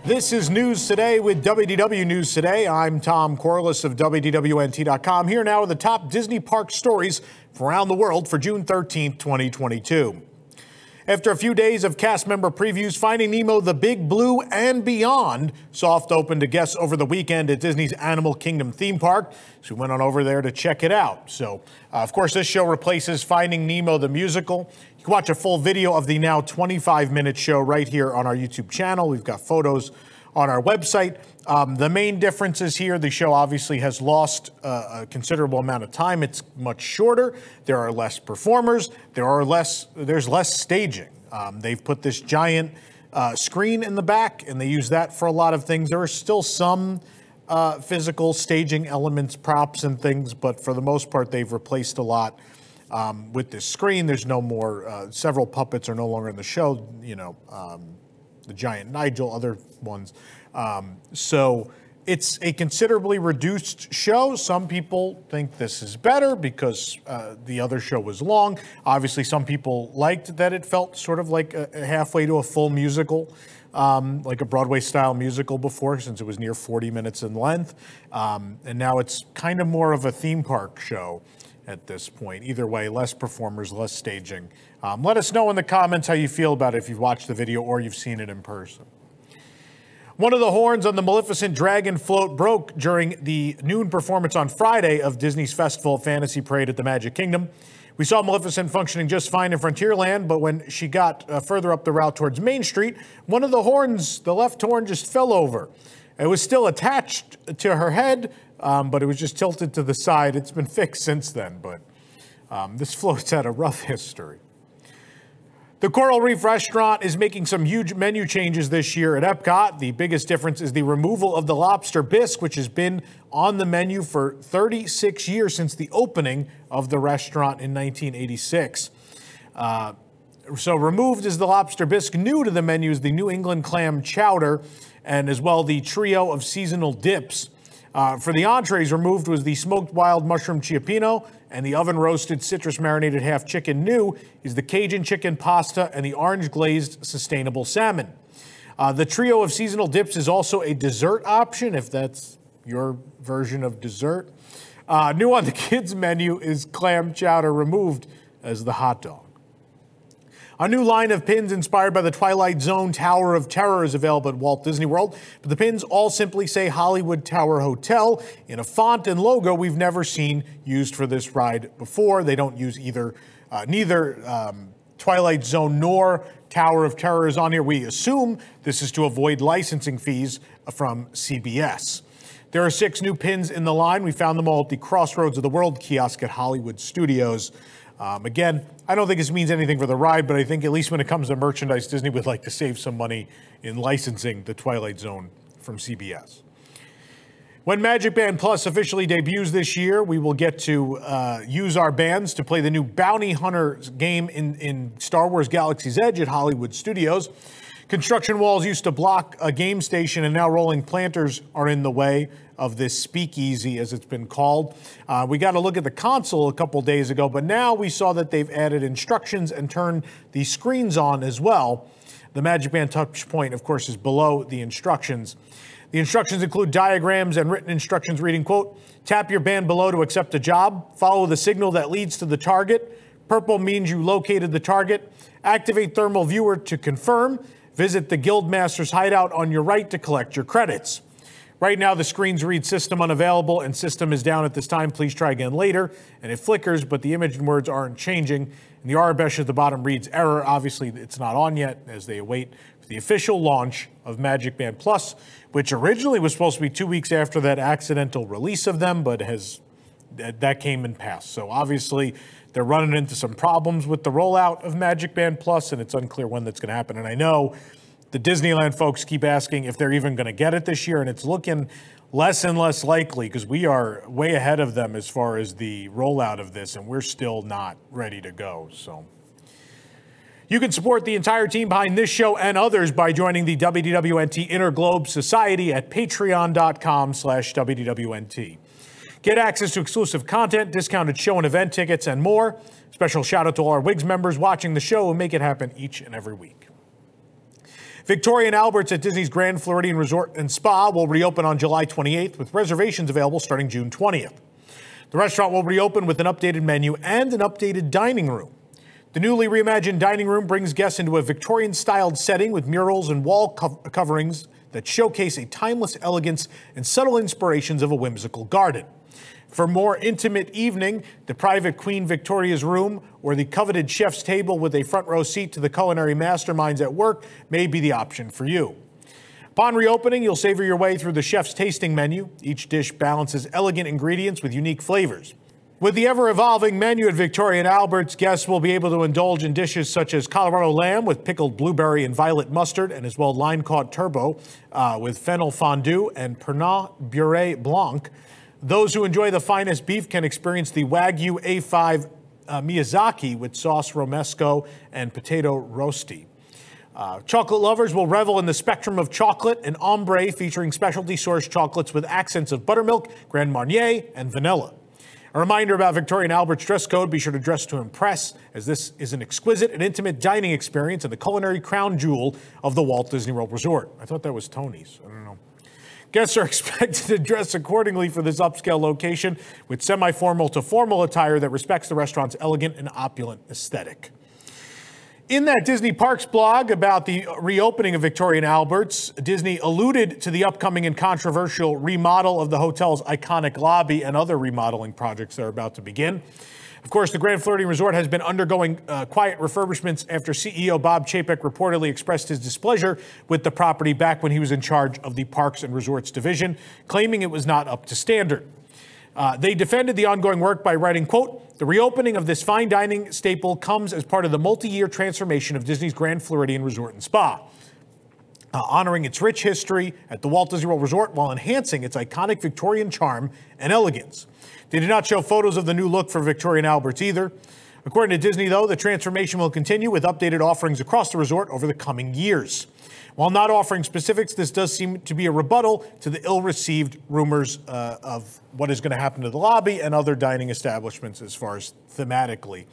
This is News Today with WDW News Today. I'm Tom Corliss of WDWNT.com, here now with the top Disney park stories from around the world for June 13th, 2022. After a few days of cast member previews, Finding Nemo, The Big Blue, and Beyond soft opened to guests over the weekend at Disney's Animal Kingdom theme park. So we went on over there to check it out. So, of course, this show replaces Finding Nemo, the musical. You can watch a full video of the now 25-minute show right here on our YouTube channel. We've got photos on our website. The main difference is here, the show obviously has lost a considerable amount of time. It's much shorter. There are less performers. There's less staging. They've put this giant screen in the back, and they use that for a lot of things. There are still some physical staging elements, props and things, but for the most part, they've replaced a lot with this screen. There's no more, several puppets are no longer in the show, the giant Nigel, other ones. So it's a considerably reduced show. Some people think this is better because the other show was long. Obviously, some people liked that it felt sort of like a halfway to a full musical, like a Broadway-style musical before, since it was near 40 minutes in length. And now it's kind of more of a theme park show at this point. Either way, less performers, less staging. Let us know in the comments how you feel about it if you've watched the video or you've seen it in person. One of the horns on the Maleficent dragon float broke during the noon performance on Friday of Disney's Festival Fantasy Parade at the Magic Kingdom. We saw Maleficent functioning just fine in Frontierland, but when she got further up the route towards Main Street, one of the horns, the left horn, just fell over. It was still attached to her head, but it was just tilted to the side. It's been fixed since then, but this float's had a rough history. The Coral Reef Restaurant is making some huge menu changes this year at Epcot. The biggest difference is the removal of the lobster bisque, which has been on the menu for 36 years since the opening of the restaurant in 1986. So removed is the lobster bisque. New to the menu is the New England clam chowder and as well the trio of seasonal dips. For the entrees, removed was the smoked wild mushroom cioppino and the oven-roasted citrus-marinated half chicken. New is the Cajun chicken pasta and the orange-glazed sustainable salmon. The trio of seasonal dips is also a dessert option, if that's your version of dessert. New on the kids' menu is clam chowder, removed as the hot dog. A new line of pins inspired by the Twilight Zone Tower of Terror is available at Walt Disney World, but the pins all simply say Hollywood Tower Hotel in a font and logo we've never seen used for this ride before. They don't use neither Twilight Zone nor Tower of Terror is on here. We assume this is to avoid licensing fees from CBS. There are 6 new pins in the line. We found them all at the Crossroads of the World kiosk at Hollywood Studios. Again, I don't think this means anything for the ride, but I think at least when it comes to merchandise, Disney would like to save some money in licensing the Twilight Zone from CBS. When MagicBand Plus officially debuts this year, we will get to use our bands to play the new Bounty Hunter game in Star Wars Galaxy's Edge at Hollywood Studios. Construction walls used to block a game station, and now rolling planters are in the way of this speakeasy, as it's been called. We got a look at the console a couple days ago, but now we saw that they've added instructions and turned the screens on as well. The MagicBand touch point, of course, is below the instructions. The instructions include diagrams and written instructions reading, quote, tap your band below to accept a job, follow the signal that leads to the target. Purple means you located the target. Activate thermal viewer to confirm. Visit the Guildmaster's hideout on your right to collect your credits. Right now, the screens read system unavailable and system is down at this time. Please try again later. And it flickers, but the image and words aren't changing. And the Arabesh at the bottom reads error. Obviously, it's not on yet as they await the official launch of MagicBand Plus, which originally was supposed to be 2 weeks after that accidental release of them, but that came and passed. So obviously, they're running into some problems with the rollout of MagicBand Plus, and it's unclear when that's going to happen. And I know the Disneyland folks keep asking if they're even going to get it this year, and it's looking less and less likely because we are way ahead of them as far as the rollout of this, and we're still not ready to go. So you can support the entire team behind this show and others by joining the WDWNT Interglobe Society at patreon.com/WDWNT. Get access to exclusive content, discounted show and event tickets, and more. Special shout out to all our WIGS members watching the show who make it happen each and every week. Victoria and Albert's at Disney's Grand Floridian Resort and Spa will reopen on July 28th with reservations available starting June 20th. The restaurant will reopen with an updated menu and an updated dining room. The newly reimagined dining room brings guests into a Victorian-styled setting with murals and wall coverings that showcase a timeless elegance and subtle inspirations of a whimsical garden. For a more intimate evening, the private Queen Victoria's room or the coveted chef's table with a front row seat to the culinary masterminds at work may be the option for you. Upon reopening, you'll savor your way through the chef's tasting menu. Each dish balances elegant ingredients with unique flavors. With the ever-evolving menu at Victoria and Albert's, guests will be able to indulge in dishes such as Colorado lamb with pickled blueberry and violet mustard, and as well line-caught turbot with fennel fondue and Pernod Beurre Blanc. Those who enjoy the finest beef can experience the Wagyu A5 Miyazaki with sauce romesco and potato rosti. Chocolate lovers will revel in the spectrum of chocolate and ombre featuring specialty sourced chocolates with accents of buttermilk, Grand Marnier, and vanilla. A reminder about Victoria and Albert's dress code: be sure to dress to impress, as this is an exquisite and intimate dining experience and the culinary crown jewel of the Walt Disney World Resort. I thought that was Tony's. I don't know. Guests are expected to dress accordingly for this upscale location with semi-formal to formal attire that respects the restaurant's elegant and opulent aesthetic. In that Disney Parks blog about the reopening of Victoria and Albert's, Disney alluded to the upcoming and controversial remodel of the hotel's iconic lobby and other remodeling projects that are about to begin. Of course, the Grand Floridian Resort has been undergoing quiet refurbishments after CEO Bob Chapek reportedly expressed his displeasure with the property back when he was in charge of the Parks and Resorts division, claiming it was not up to standard. They defended the ongoing work by writing, quote, "The reopening of this fine dining staple comes as part of the multi-year transformation of Disney's Grand Floridian Resort and Spa, honoring its rich history at the Walt Disney World Resort while enhancing its iconic Victorian charm and elegance." They did not show photos of the new look for Victoria and Albert's either. According to Disney, though, the transformation will continue with updated offerings across the resort over the coming years. While not offering specifics, this does seem to be a rebuttal to the ill-received rumors of what is going to happen to the lobby and other dining establishments as far as thematically.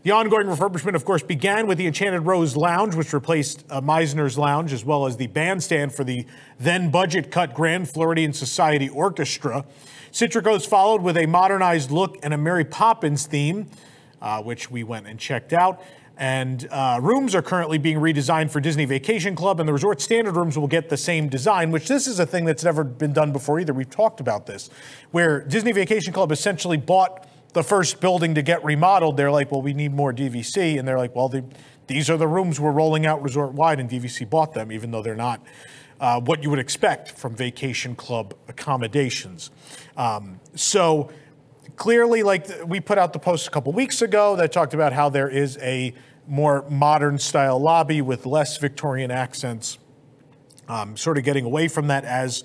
The ongoing refurbishment, of course, began with the Enchanted Rose Lounge, which replaced Meisner's Lounge, as well as the bandstand for the then budget-cut Grand Floridian Society Orchestra. Citricos followed with a modernized look and a Mary Poppins theme, which we went and checked out. And rooms are currently being redesigned for Disney Vacation Club, and the resort standard rooms will get the same design, which this is a thing that's never been done before either. We've talked about this, where Disney Vacation Club essentially bought the first building to get remodeled. They're like, well, we need more DVC. And they're like, well, these are the rooms we're rolling out resort-wide, and DVC bought them, even though they're not what you would expect from Vacation Club accommodations. So clearly, like we put out the post a couple weeks ago that talked about how there is a more modern style lobby with less Victorian accents, sort of getting away from that as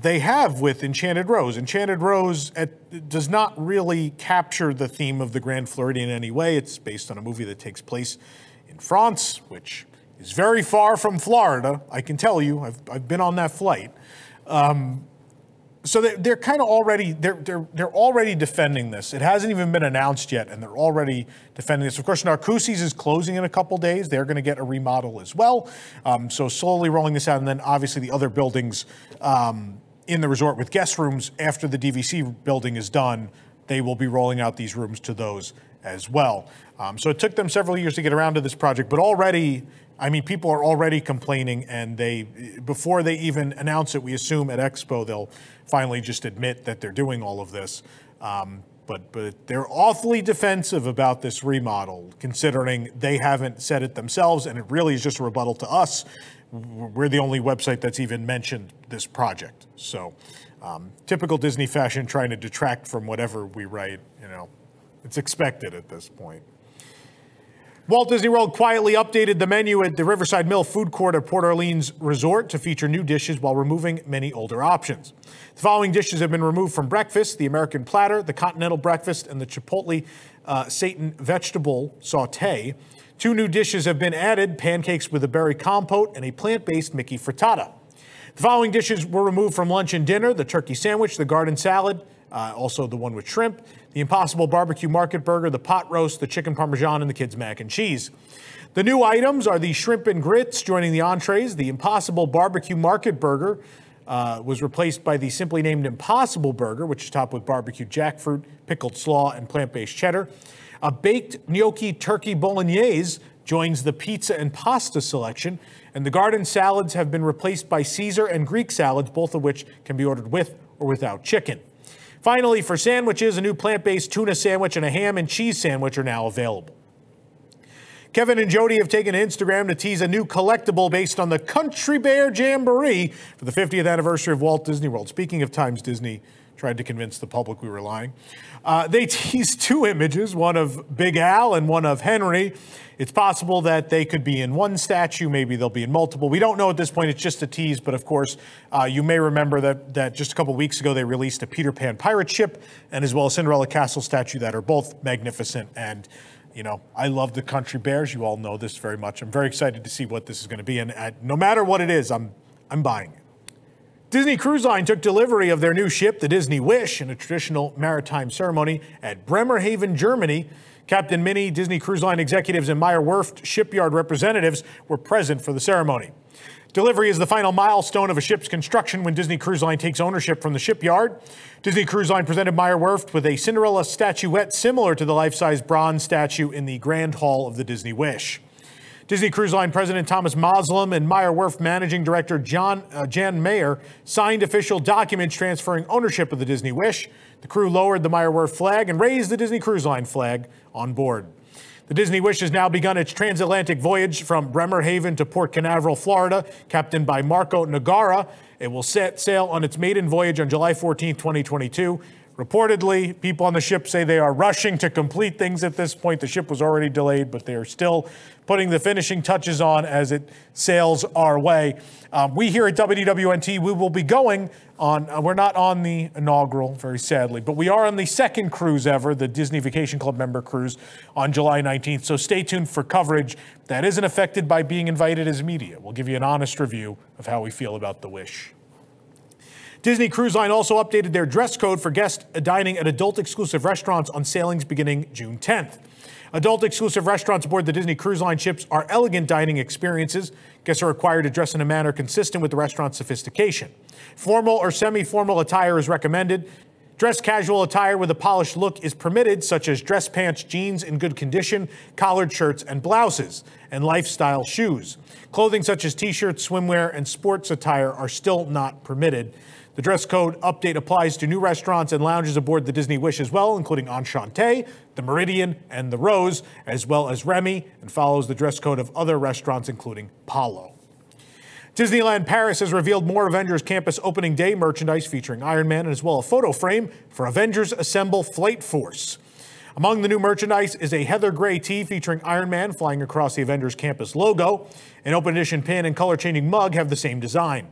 they have with Enchanted Rose. Enchanted Rose does not really capture the theme of the Grand Floridian in any way. It's based on a movie that takes place in France, which is very far from Florida. I can tell you, I've been on that flight. So they're kind of already they're already defending this. It hasn't even been announced yet, and they're already defending this. Of course, Narcoossee's is closing in a couple days. They're going to get a remodel as well. So slowly rolling this out, and then obviously the other buildings in the resort with guest rooms after the DVC building is done, they will be rolling out these rooms to those as well. So it took them several years to get around to this project, but already, I mean, people are already complaining, and before they even announce it, we assume at Expo they'll finally just admit that they're doing all of this. But they're awfully defensive about this remodel, considering they haven't said it themselves, and it really is just a rebuttal to us. We're the only website that's even mentioned this project. So typical Disney fashion, trying to detract from whatever we write, you know, it's expected at this point. Walt Disney World quietly updated the menu at the Riverside Mill Food Court at Port Orleans Resort to feature new dishes while removing many older options. The following dishes have been removed from breakfast: the American Platter, the Continental Breakfast, and the Chipotle Seitan Vegetable Sauté. Two new dishes have been added: pancakes with a berry compote and a plant-based Mickey frittata. The following dishes were removed from lunch and dinner: the turkey sandwich, the garden salad, also the one with shrimp, the Impossible Barbecue Market Burger, the pot roast, the chicken parmesan, and the kids' mac and cheese. The new items are the shrimp and grits joining the entrees. The Impossible Barbecue Market Burger was replaced by the simply named Impossible Burger, which is topped with barbecued jackfruit, pickled slaw, and plant-based cheddar. A baked gnocchi turkey bolognese joins the pizza and pasta selection, and the garden salads have been replaced by Caesar and Greek salads, both of which can be ordered with or without chicken. Finally, for sandwiches, a new plant-based tuna sandwich and a ham and cheese sandwich are now available. Kevin and Jody have taken to Instagram to tease a new collectible based on the Country Bear Jamboree for the 50th anniversary of Walt Disney World. Speaking of times Disney tried to convince the public we were lying. They teased two images, one of Big Al and one of Henry. It's possible that they could be in one statue, maybe they'll be in multiple. We don't know at this point, it's just a tease, but of course, you may remember that just a couple weeks ago they released a Peter Pan pirate ship and as well as Cinderella Castle statue that are both magnificent. And you know, I love the Country Bears. You all know this very much. I'm very excited to see what this is going to be. And no matter what it is, I'm buying it. Disney Cruise Line took delivery of their new ship, the Disney Wish, in a traditional maritime ceremony at Bremerhaven, Germany. Captain Minnie, Disney Cruise Line executives, and Meyer Werft shipyard representatives were present for the ceremony. Delivery is the final milestone of a ship's construction when Disney Cruise Line takes ownership from the shipyard. Disney Cruise Line presented Meyer Werft with a Cinderella statuette similar to the life-size bronze statue in the Grand Hall of the Disney Wish. Disney Cruise Line President Thomas Moslem and Meyer Werft Managing Director Jan Mayer signed official documents transferring ownership of the Disney Wish. The crew lowered the Meyer Werft flag and raised the Disney Cruise Line flag on board. The Disney Wish has now begun its transatlantic voyage from Bremerhaven to Port Canaveral, Florida, captained by Marco Nogara. It will set sail on its maiden voyage on July 14, 2022. Reportedly, people on the ship say they are rushing to complete things at this point. The ship was already delayed, but they are still putting the finishing touches on as it sails our way. We here at WDWNT, we will be going on, we're not on the inaugural, very sadly, but we are on the second cruise ever, the Disney Vacation Club member cruise on July 19th. So stay tuned for coverage that isn't affected by being invited as media. We'll give you an honest review of how we feel about the Wish. Disney Cruise Line also updated their dress code for guests dining at adult-exclusive restaurants on sailings beginning June 10th. Adult-exclusive restaurants aboard the Disney Cruise Line ships are elegant dining experiences. Guests are required to dress in a manner consistent with the restaurant's sophistication. Formal or semi-formal attire is recommended. Dress casual attire with a polished look is permitted, such as dress pants, jeans in good condition, collared shirts and blouses, and lifestyle shoes. Clothing such as t-shirts, swimwear, and sports attire are still not permitted. The dress code update applies to new restaurants and lounges aboard the Disney Wish as well, including Enchante, the Meridian, and the Rose, as well as Remy, and follows the dress code of other restaurants, including Palo. Disneyland Paris has revealed more Avengers Campus opening day merchandise featuring Iron Man and as well a photo frame for Avengers Assemble Flight Force. Among the new merchandise is a heather gray tee featuring Iron Man flying across the Avengers Campus logo. An open edition pin and color-changing mug have the same design.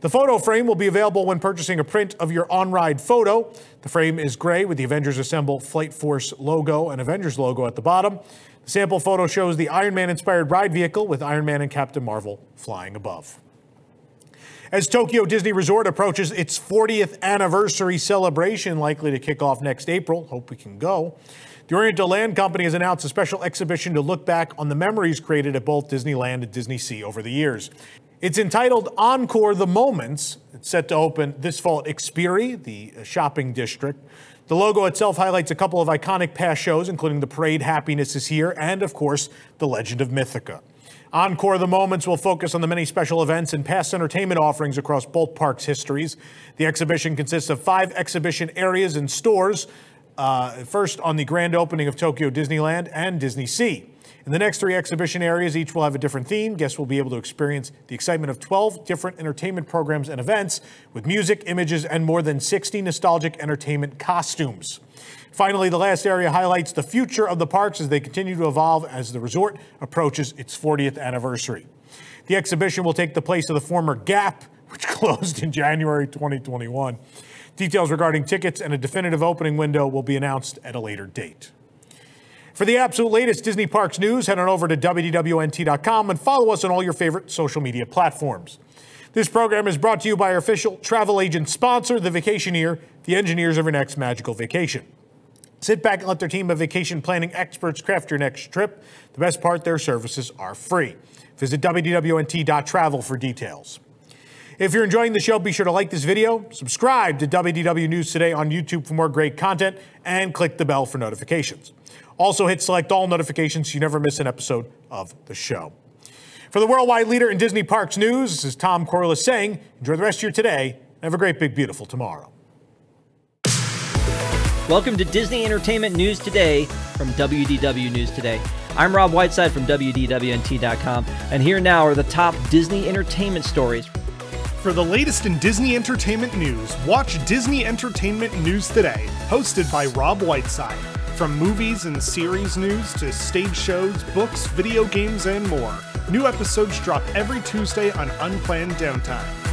The photo frame will be available when purchasing a print of your on-ride photo. The frame is gray with the Avengers Assemble Flight Force logo and Avengers logo at the bottom. The sample photo shows the Iron Man-inspired ride vehicle with Iron Man and Captain Marvel flying above. As Tokyo Disney Resort approaches its 40th anniversary celebration, likely to kick off next April, hope we can go, the Oriental Land Company has announced a special exhibition to look back on the memories created at both Disneyland and Disney Sea over the years. It's entitled Encore the Moments. It's set to open this fall at Xperi, the shopping district. The logo itself highlights a couple of iconic past shows, including the Parade Happiness is Here and, of course, The Legend of Mythica. Encore the Moments will focus on the many special events and past entertainment offerings across both parks' histories. The exhibition consists of 5 exhibition areas and stores, first on the grand opening of Tokyo Disneyland and Disney Sea. In the next 3 exhibition areas, each will have a different theme. Guests will be able to experience the excitement of 12 different entertainment programs and events with music, images, and more than 60 nostalgic entertainment costumes. Finally, the last area highlights the future of the parks as they continue to evolve as the resort approaches its 40th anniversary. The exhibition will take the place of the former Gap, which closed in January 2021. Details regarding tickets and a definitive opening window will be announced at a later date. For the absolute latest Disney Parks news, head on over to WDWNT.com and follow us on all your favorite social media platforms. This program is brought to you by our official travel agent sponsor, The Vacationeer. the engineers of your next magical vacation. Sit back and let their team of vacation planning experts craft your next trip. The best part, their services are free. Visit WDWNT.travel for details. If you're enjoying the show, be sure to like this video, subscribe to WDW News Today on YouTube for more great content, and click the bell for notifications. Also hit select all notifications so you never miss an episode of the show. For the worldwide leader in Disney Parks news, this is Tom Corliss saying, enjoy the rest of your today, and have a great, big, beautiful tomorrow. Welcome to Disney Entertainment News Today from WDW News Today. I'm Rob Whiteside from WDWNT.com, and here now are the top Disney entertainment stories. For the latest in Disney entertainment news, watch Disney Entertainment News Today, hosted by Rob Whiteside. From movies and series news to stage shows, books, video games, and more. New episodes drop every Tuesday on Unplanned Downtime.